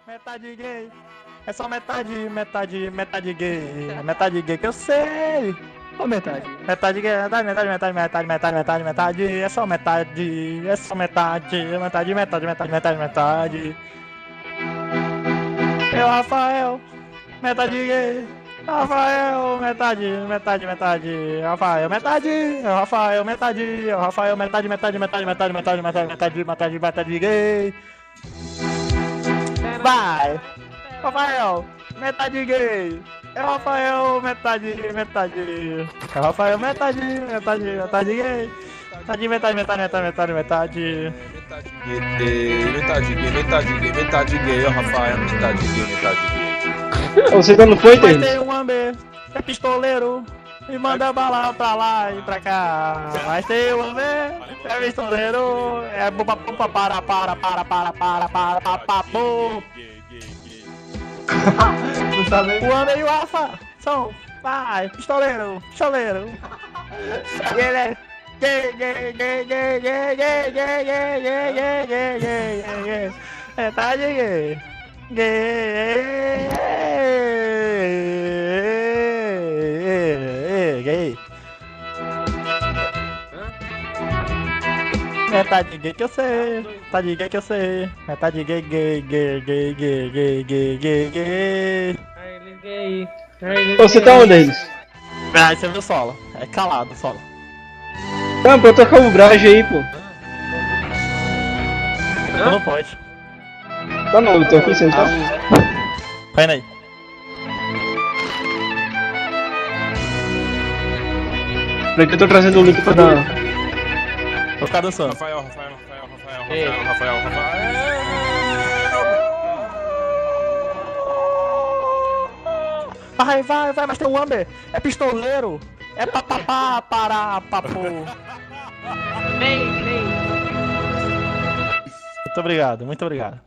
Metade gay. É só metade gay. É metade gay que eu sei. Qual metade? Metade gay, metade. É só metade. Metade. Eu, Rafael, metade gay. Rafael, metade. Rafael, metade. Eu, Rafael, metade. Eu, Rafael, metade gay. Vai! Rafael, metade gay! É o Rafael, metade. É o Rafael, metade gay! Metade, metade. Metade gay, ó, Rafael, metade gay. Você ainda não foi, Mas Denis? tem um amber, é pistoleiro, e manda bala pra lá e pra cá. Mas tem um amber, é pistoleiro, é bupa para. Não sabe? O amber e o alfa são, vai, pistoleiro. E ele é gay. Metade gay. Gay. Metade gay que eu sei. Metade gay que eu sei. Metade gay. Você tá onde, Denis? Ah, você viu o solo. É calado o solo. Não, pra eu tocar o Brage aí, pô. Não pode. Tá não, eu tô aqui sentado. Vai aí. Pra que eu tô trazendo o link pra dar. Vou ficar dançando. Rafael. Vai, mas tem um Amber. É pistoleiro. É papapá, pará, papo. Bem. Muito obrigado.